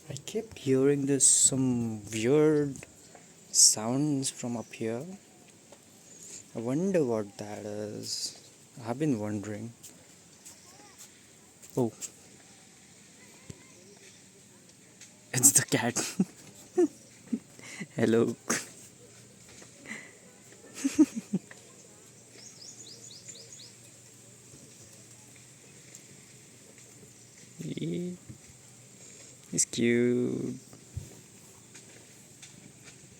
I kept hearing this some weird sounds from up here. I wonder what that is. I've been wondering. Oh, it's the cat. Hello. He's cute.